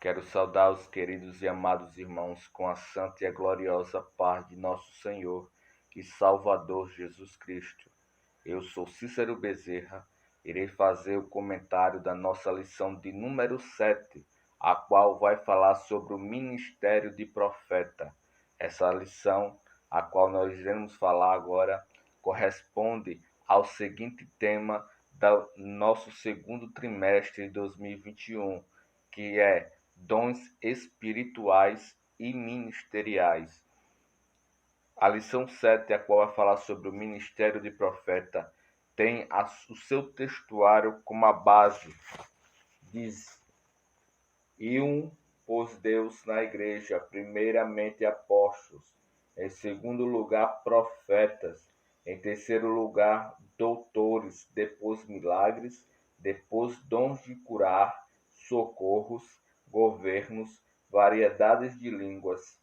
Quero saudar os queridos e amados irmãos com a santa e a gloriosa paz de nosso Senhor e Salvador Jesus Cristo. Eu sou Cícero Bezerra, irei fazer o comentário da nossa lição de número 7, a qual vai falar sobre o ministério de profeta. Essa lição, a qual nós iremos falar agora, corresponde ao seguinte tema do nosso segundo trimestre de 2021, que é dons espirituais e ministeriais. A lição 7, a qual vai falar sobre o ministério de profeta, tem o seu textuário como a base. Diz: pôs Deus na igreja, primeiramente apóstolos, em segundo lugar profetas, em terceiro lugar doutores, depois milagres, depois dons de curar, socorros, governos, variedades de línguas.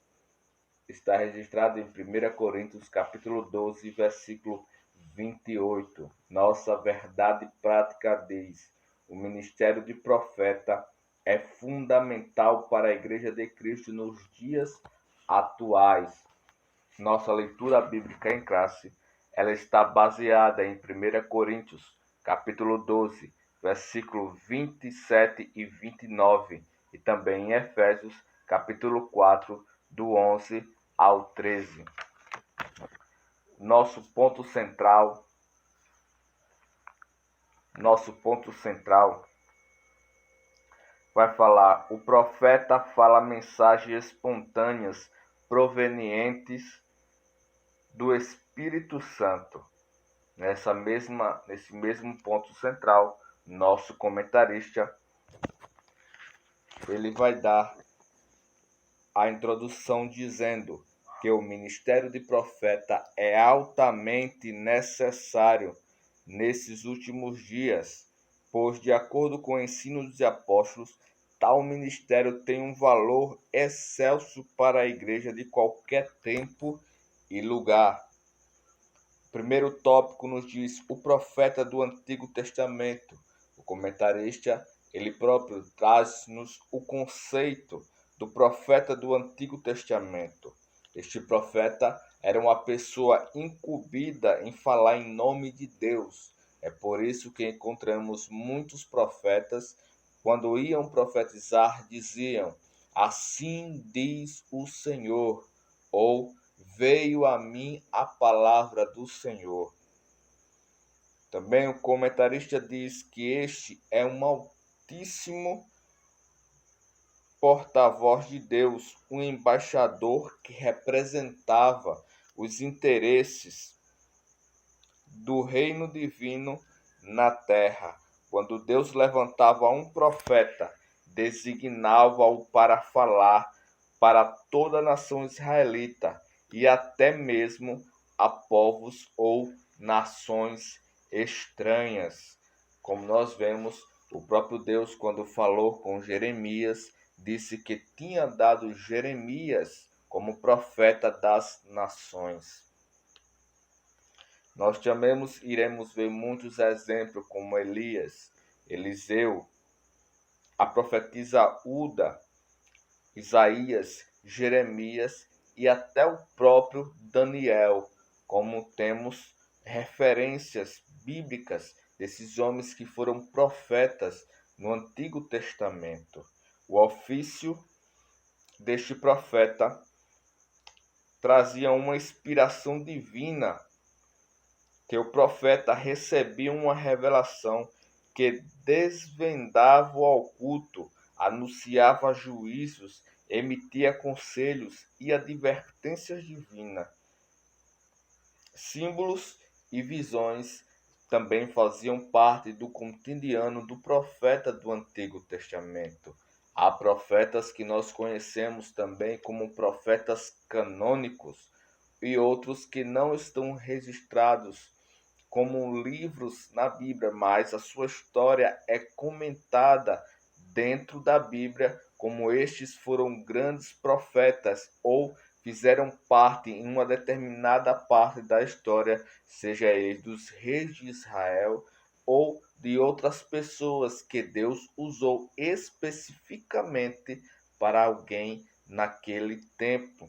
Está registrado em 1 Coríntios capítulo 12, versículo 28. Nossa verdade prática diz: o ministério de profeta é fundamental para a Igreja de Cristo nos dias atuais. Nossa leitura bíblica em classe, ela está baseada em 1 Coríntios capítulo 12, versículo 27 e 29, e também em Efésios capítulo 4, do 11 ao 13. Nosso ponto central vai falar: o profeta fala mensagens espontâneas provenientes do Espírito Santo. Nesse mesmo ponto central, nosso comentarista ele vai dar a introdução dizendo que o ministério de profeta é altamente necessário nesses últimos dias, pois, de acordo com o ensino dos apóstolos, tal ministério tem um valor excelso para a igreja de qualquer tempo e lugar. O primeiro tópico nos diz o profeta do Antigo Testamento. O comentarista, ele próprio, traz-nos o conceito do profeta do Antigo Testamento. Este profeta era uma pessoa incumbida em falar em nome de Deus. É por isso que encontramos muitos profetas, quando iam profetizar, diziam: assim diz o Senhor, ou veio a mim a palavra do Senhor. Também o comentarista diz que este é um altíssimo porta-voz de Deus, um embaixador que representava os interesses do reino divino na terra. Quando Deus levantava um profeta, designava-o para falar para toda a nação israelita e até mesmo a povos ou nações estranhas. Como nós vemos, o próprio Deus, quando falou com Jeremias, disse que tinha dado Jeremias como profeta das nações. Nós também iremos ver muitos exemplos como Elias, Eliseu, a profetisa Uda, Isaías, Jeremias e até o próprio Daniel, como temos referências bíblicas desses homens que foram profetas no Antigo Testamento. O ofício deste profeta trazia uma inspiração divina, que o profeta recebia uma revelação que desvendava o oculto, anunciava juízos, emitia conselhos e advertências divinas. Símbolos e visões também faziam parte do cotidiano do profeta do Antigo Testamento. Há profetas que nós conhecemos também como profetas canônicos e outros que não estão registrados como livros na Bíblia, mas a sua história é comentada dentro da Bíblia, como estes foram grandes profetas ou fizeram parte em uma determinada parte da história, seja eles dos reis de Israel ou de outras pessoas que Deus usou especificamente para alguém naquele tempo.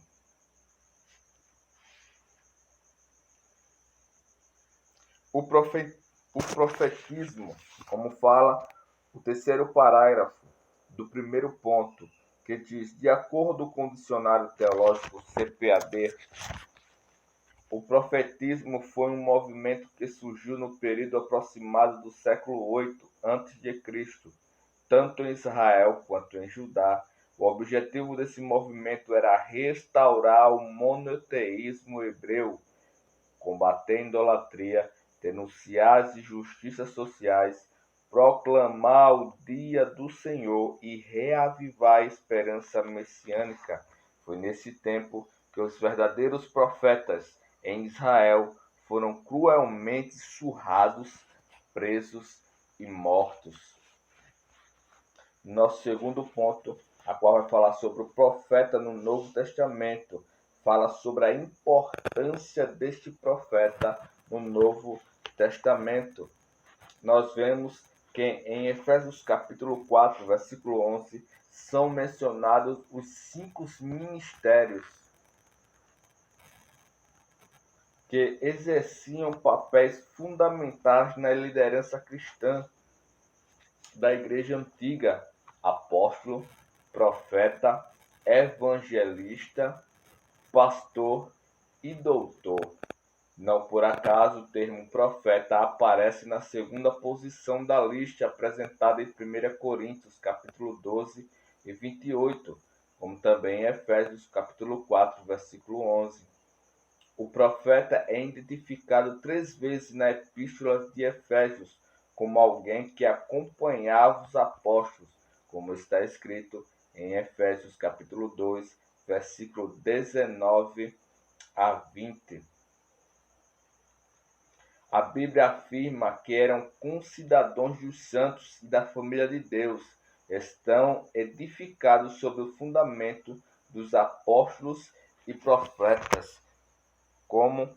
O profetismo, como fala o terceiro parágrafo do primeiro ponto, que diz: de acordo com o dicionário teológico CPAD, o profetismo foi um movimento que surgiu no período aproximado do século 8 a.C., tanto em Israel quanto em Judá. O objetivo desse movimento era restaurar o monoteísmo hebreu, combater a idolatria, denunciar as injustiças sociais, proclamar o dia do Senhor e reavivar a esperança messiânica. Foi nesse tempo que os verdadeiros profetas em Israel foram cruelmente surrados, presos e mortos. Nosso segundo ponto, a qual vai falar sobre o profeta no Novo Testamento, fala sobre a importância deste profeta no Novo Testamento. Nós vemos que em Efésios capítulo 4, versículo 11, são mencionados os 5 ministérios que exerciam papéis fundamentais na liderança cristã da igreja antiga: apóstolo, profeta, evangelista, pastor e doutor. Não por acaso o termo profeta aparece na segunda posição da lista apresentada em 1 Coríntios, capítulo 12 e 28, como também em Efésios, capítulo 4, versículo 11. O profeta é identificado 3 vezes na epístola de Efésios como alguém que acompanhava os apóstolos, como está escrito em Efésios, capítulo 2, versículo 19 a 20. A Bíblia afirma que eram concidadãos dos santos e da família de Deus, estão edificados sobre o fundamento dos apóstolos e profetas, como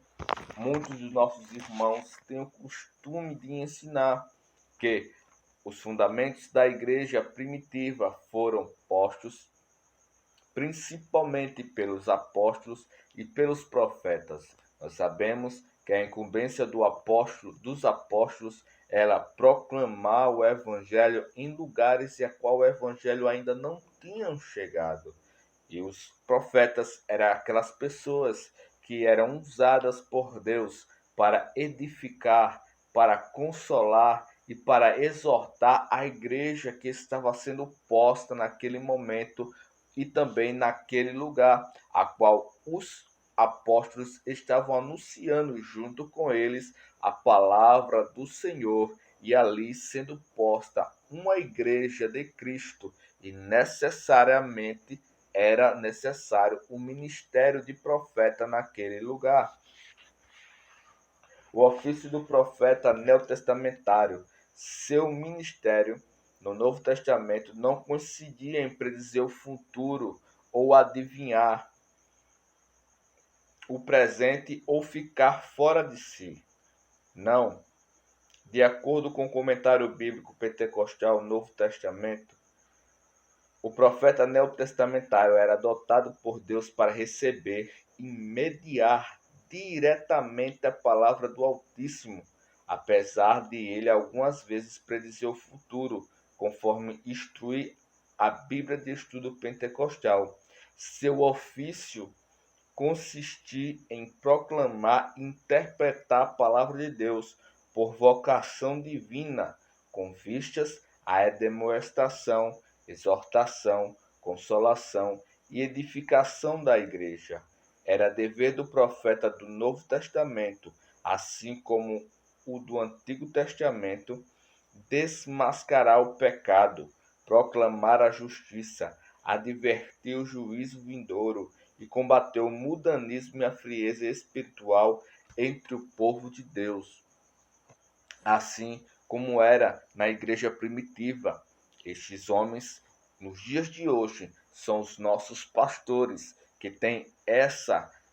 muitos dos nossos irmãos têm o costume de ensinar, que os fundamentos da igreja primitiva foram postos principalmente pelos apóstolos e pelos profetas. Nós sabemos que a incumbência dos apóstolos era proclamar o evangelho em lugares a qual o evangelho ainda não tinham chegado. E os profetas eram aquelas pessoas que eram usadas por Deus para edificar, para consolar e para exortar a igreja que estava sendo posta naquele momento e também naquele lugar, a qual os apóstolos estavam anunciando junto com eles a palavra do Senhor, e ali sendo posta uma igreja de Cristo, e necessariamente era necessário o ministério de profeta naquele lugar. O ofício do profeta neotestamentário, seu ministério no Novo Testamento não coincidia em predizer o futuro ou adivinhar o presente ou ficar fora de si. Não. De acordo com o comentário bíblico pentecostal Novo Testamento, o profeta neotestamentário era dotado por Deus para receber e mediar diretamente a palavra do Altíssimo, apesar de ele algumas vezes predizer o futuro, conforme instrui a Bíblia de Estudo Pentecostal. Seu ofício consistia em proclamar e interpretar a palavra de Deus por vocação divina, com vistas à demonstração, exortação, consolação e edificação da igreja. Era dever do profeta do Novo Testamento, assim como o do Antigo Testamento, desmascarar o pecado, proclamar a justiça, advertir o juízo vindouro e combater o mundanismo e a frieza espiritual entre o povo de Deus. Assim como era na igreja primitiva, estes homens, nos dias de hoje, são os nossos pastores, que têm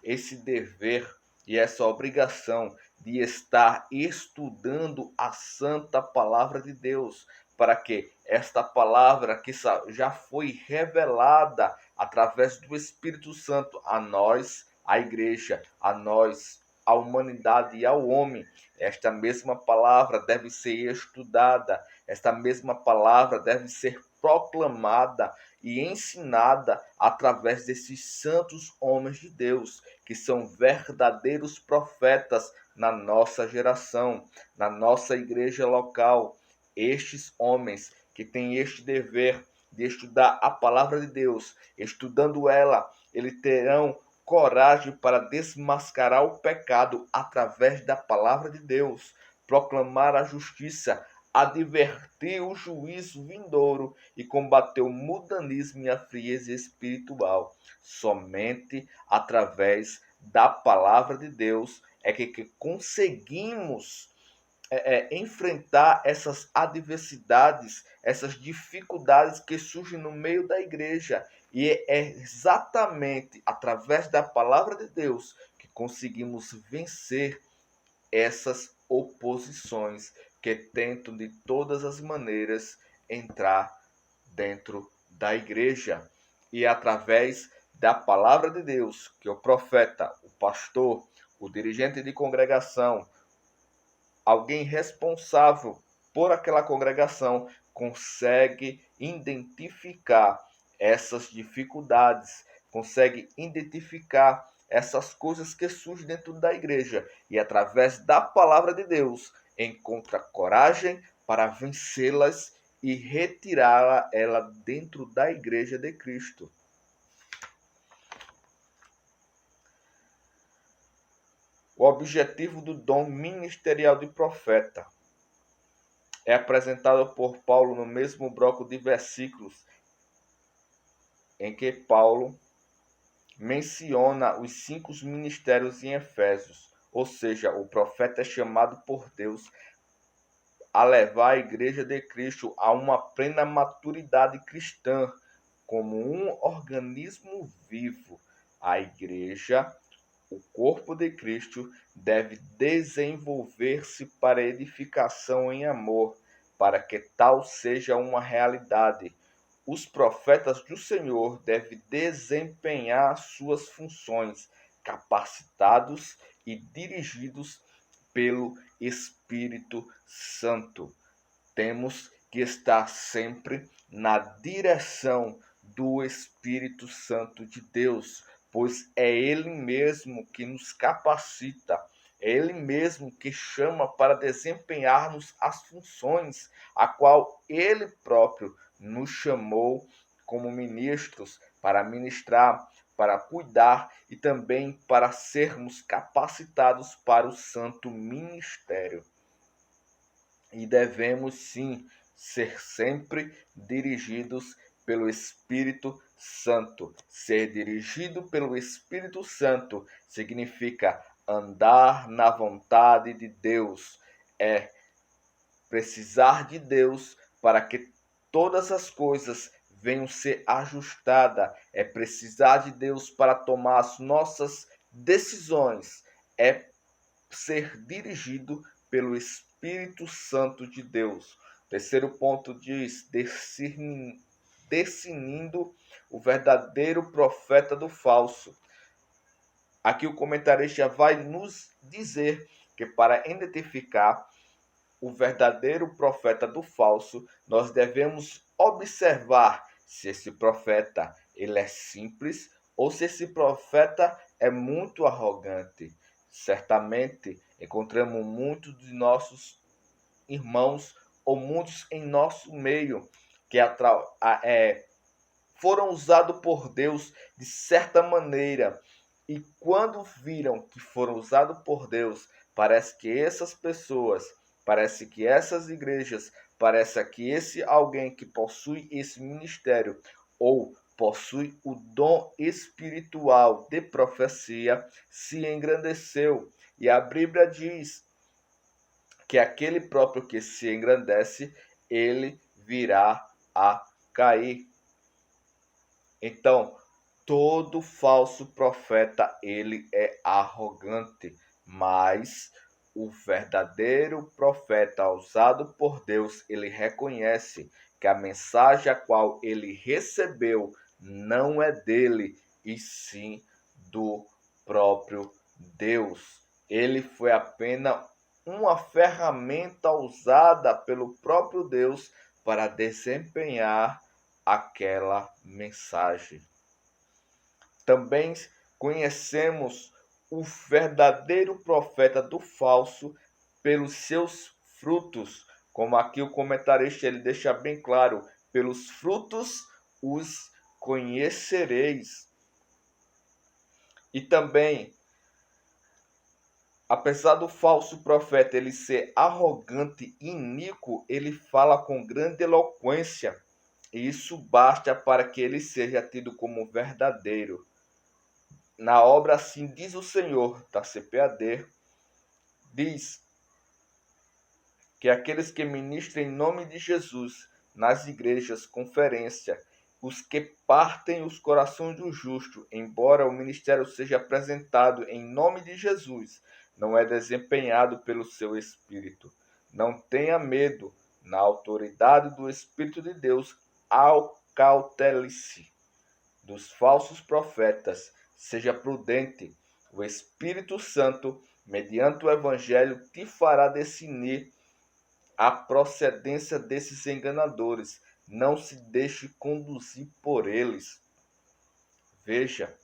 esse dever e essa obrigação de estar estudando a santa palavra de Deus, para que esta palavra que já foi revelada através do Espírito Santo a nós, a igreja, a nós, a humanidade e ao homem, esta mesma palavra deve ser estudada, esta mesma palavra deve ser proclamada e ensinada através desses santos homens de Deus, que são verdadeiros profetas na nossa geração, na nossa igreja local. Estes homens que têm este dever de estudar a palavra de Deus, estudando ela, eles terão coragem para desmascarar o pecado através da palavra de Deus, proclamar a justiça, advertir o juízo vindouro e combater o mudanismo e a frieza espiritual. Somente através da palavra de Deus é que conseguimos enfrentar essas adversidades, essas dificuldades que surgem no meio da igreja. E é exatamente através da palavra de Deus que conseguimos vencer essas oposições que tentam de todas as maneiras entrar dentro da igreja. E através da palavra de Deus, que o profeta, o pastor, o dirigente de congregação, alguém responsável por aquela congregação consegue identificar essas dificuldades, consegue identificar essas coisas que surgem dentro da igreja e através da palavra de Deus encontra coragem para vencê-las e retirá-la ela dentro da igreja de Cristo. O objetivo do dom ministerial de profeta é apresentado por Paulo no mesmo bloco de versículos em que Paulo menciona os 5 ministérios em Efésios. Ou seja, o profeta é chamado por Deus a levar a igreja de Cristo a uma plena maturidade cristã, como um organismo vivo. A igreja, o corpo de Cristo, deve desenvolver-se para edificação em amor, para que tal seja uma realidade. Os profetas do Senhor devem desempenhar suas funções, capacitados e dirigidos pelo Espírito Santo. Temos que estar sempre na direção do Espírito Santo de Deus, pois é Ele mesmo que nos capacita, é Ele mesmo que chama para desempenharmos as funções a qual Ele próprio nos chamou como ministros para ministrar, para cuidar e também para sermos capacitados para o santo ministério. E devemos sim ser sempre dirigidos pelo Espírito Santo. Ser dirigido pelo Espírito Santo significa andar na vontade de Deus, é precisar de Deus para que todas as coisas venham ser ajustadas, é precisar de Deus para tomar as nossas decisões, é ser dirigido pelo Espírito Santo de Deus. Terceiro ponto diz: discernindo o verdadeiro profeta do falso. Aqui o comentarista vai nos dizer que para identificar o verdadeiro profeta do falso, nós devemos observar se esse profeta ele é simples ou se esse profeta é muito arrogante. Certamente encontramos muitos de nossos irmãos ou muitos em nosso meio que foram usados por Deus de certa maneira e quando viram que foram usados por Deus, parece que essas pessoas, parece que essas igrejas, parece que esse alguém que possui esse ministério ou possui o dom espiritual de profecia se engrandeceu. E a Bíblia diz que aquele próprio que se engrandece, ele virá a cair. Então, todo falso profeta, ele é arrogante, mas o verdadeiro profeta usado por Deus, ele reconhece que a mensagem a qual ele recebeu não é dele, e sim do próprio Deus. Ele foi apenas uma ferramenta usada pelo próprio Deus para desempenhar aquela mensagem. Também conhecemos o verdadeiro profeta do falso pelos seus frutos, como aqui o comentarista ele deixa bem claro: pelos frutos os conhecereis. E também, apesar do falso profeta ele ser arrogante e iníquo, ele fala com grande eloquência, e isso basta para que ele seja tido como verdadeiro. Na obra Assim Diz o Senhor, da CPAD, diz que aqueles que ministram em nome de Jesus nas igrejas, conferência, os que partem os corações do justo, embora o ministério seja apresentado em nome de Jesus, não é desempenhado pelo seu Espírito. Não tenha medo, na autoridade do Espírito de Deus, acautele-se dos falsos profetas, seja prudente. O Espírito Santo, mediante o Evangelho, te fará discernir a procedência desses enganadores. Não se deixe conduzir por eles. Veja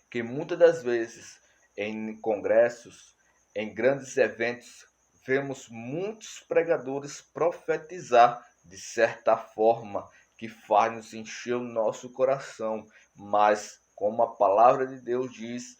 que muitas das vezes em congressos, em grandes eventos, vemos muitos pregadores profetizar de certa forma que faz nos encher o nosso coração, mas como a palavra de Deus diz,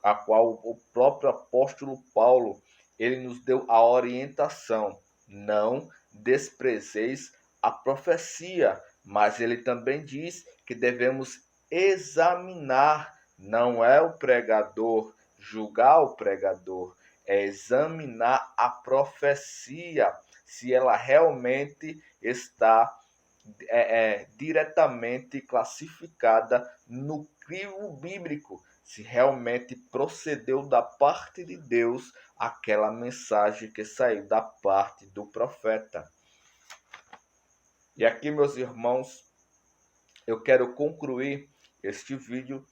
a qual o próprio apóstolo Paulo ele nos deu a orientação: não desprezeis a profecia, mas ele também diz que devemos examinar. Não é o pregador julgar o pregador, é examinar a profecia, se ela realmente está diretamente classificada no crivo bíblico, se realmente procedeu da parte de Deus aquela mensagem que saiu da parte do profeta. E aqui, meus irmãos, eu quero concluir este vídeo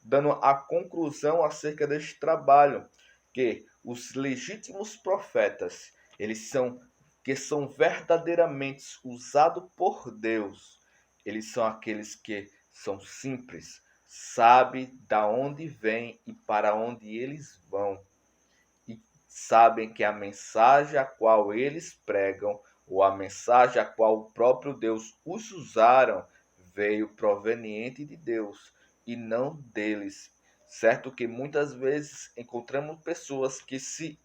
dando a conclusão acerca deste trabalho, que os legítimos profetas, eles são verdadeiramente usados por Deus. Eles são aqueles que são simples, sabem da onde vêm e para onde eles vão, e sabem que a mensagem a qual eles pregam, ou a mensagem a qual o próprio Deus os usaram, veio proveniente de Deus e não deles. Certo que muitas vezes encontramos pessoas que se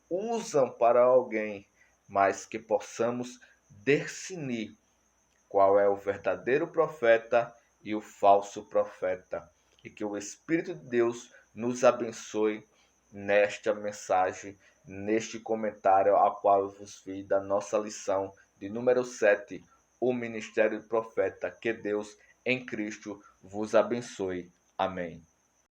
usam para alguém, mas que possamos discernir qual é o verdadeiro profeta e o falso profeta. E que o Espírito de Deus nos abençoe nesta mensagem, neste comentário a qual eu vos fiz da nossa lição de número 7, o ministério do profeta. Que Deus em Cristo vos abençoe. Amém.